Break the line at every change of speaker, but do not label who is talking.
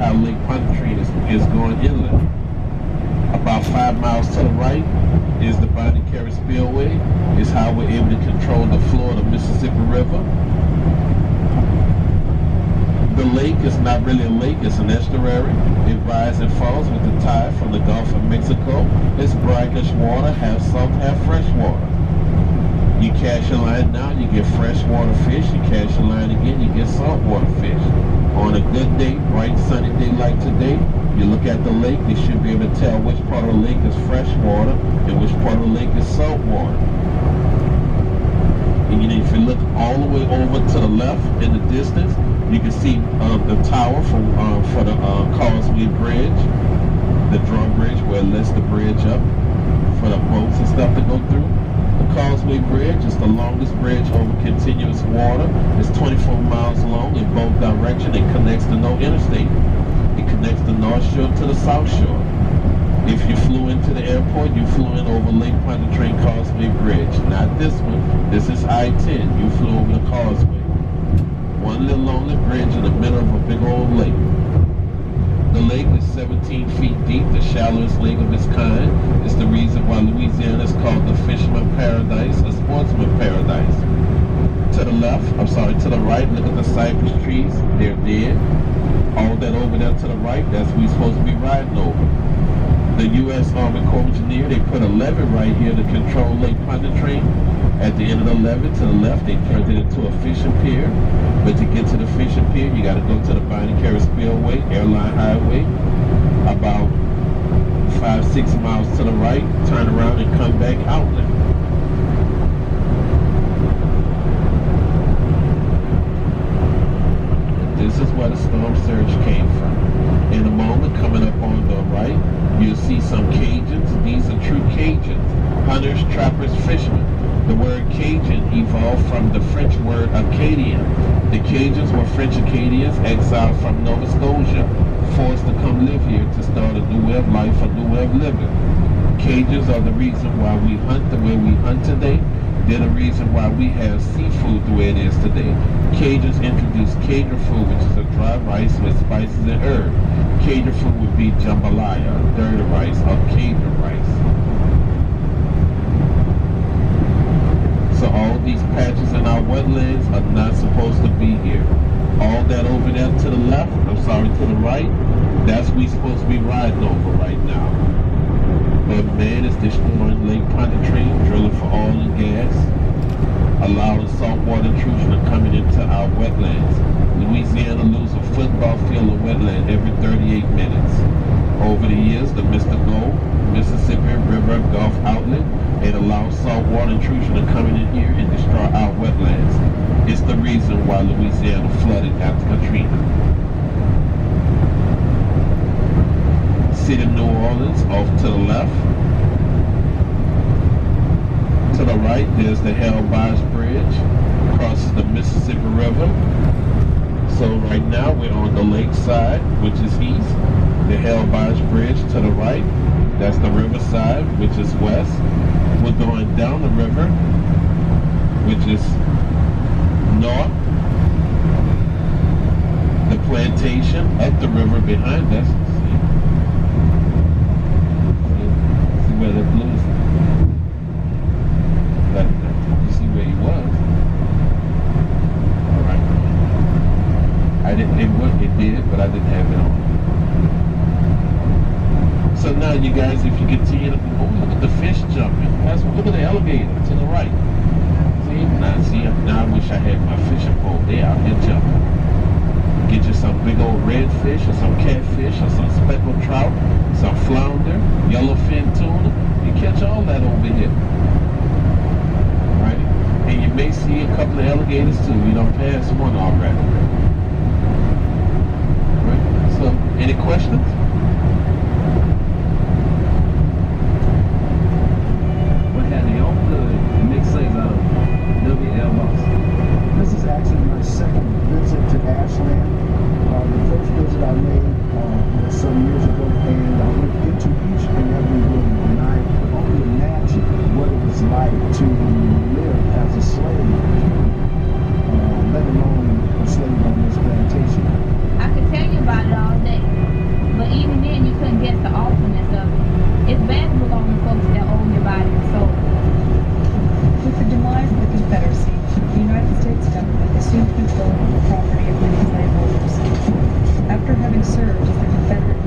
how Lake Pontchartrain is going inland. About 5 miles to the right is the Bonnie Carey Spillway. It's how we're able to control the flow of the Mississippi River. The lake is not really a lake, it's an estuary. It rises and falls with the tide from the Gulf of Mexico. It's brackish water, half salt, half fresh water. You cast your line now, you get freshwater fish. You cast your line again, you get saltwater fish. On a good day, bright sunny day like today, you look at the lake, you should be able to tell which part of the lake is freshwater and which part of the lake is saltwater. And if you look all the way over to the left in the distance, you can see the tower for the Causeway Bridge, the drawbridge where it lifts the bridge up for the boats and stuff to go through. The Causeway Bridge is the longest bridge over continuous water. It's 24 miles long in both directions. It connects to no interstate. It connects the North Shore to the South Shore. If you flew into the airport, you flew in over Lake Pontchartrain Causeway Bridge. Not this one. This is I-10. You flew over the causeway. One little lonely bridge in the middle of a big old lake. The lake is 17 feet deep, the shallowest lake of its kind. It's the reason why Louisiana is called the fisherman paradise, a sportsman paradise. To the right, look at the cypress trees. They're dead. All that over there to the right, that's what we're supposed to be riding over. The U.S. Army Corps of Engineers, they put a levee right here to control Lake Pontchartrain. At the end of the levee to the left, they turned it into a fishing pier. But to get to the fishing pier, you got to go to the Bonnie Carey Spillway, Airline Highway, about 5-6 miles to the right, turn around and come back outlet. This is where the storm surge came from. In a moment, coming up on the right, you'll see some Cajuns. These are true Cajuns, hunters, trappers, fishermen. The word Cajun evolved from the French word Acadian. The Cajuns were French Acadians exiled from Nova Scotia, forced to come live here to start a new way of life, a new way of living. Cajuns are the reason why we hunt the way we hunt today. They're the reason why we have seafood the way it is today. Cajuns introduced Cajun food, which is a dry rice with spices and herbs. Cajun food would be jambalaya, dirty rice, or Cajun rice. So all these patches in our wetlands are not supposed to be here. All that over there to the left, to the right, that's what we're supposed to be riding over right now. But man is destroying Lake Pontchartrain, drilling for oil and gas, allowing saltwater intrusion to coming into our wetlands. Louisiana loses a football field of wetland every 38 minutes. Over the years, the Mr. Gold, Mississippi River Gulf outlet, it allows saltwater intrusion to come in here and destroy our wetlands. It's the reason why Louisiana flooded after Katrina. City of New Orleans off to the left. To the right, there's the Hell-Bars Bridge, crosses the Mississippi River. So right now we're on the lake side, which is east. The Hell-Bars Bridge to the right, that's the river side, which is west. We're going down the river, which is north. The plantation up the river behind us. See where the blue is? You see where he was? All right. It did, but I didn't have it on. So now, you guys, if you continue to look at the fish jumping. Look at the alligator to the right. Now I wish I had my fishing pole. They out here jumping. Get you some big old redfish or some catfish or some speckled trout, some flounder, yellowfin tuna. You catch all that over here. Right? And you may see a couple of alligators too. We don't pass one already. Right? So, any questions?
This is actually my second visit to Ashland. The first visit I made was some years ago, and I went into each and every room, and I could only imagine what it was like to live as a slave, let alone a slave on this
assumed control of the property of many slaveholders. After having served as the Confederate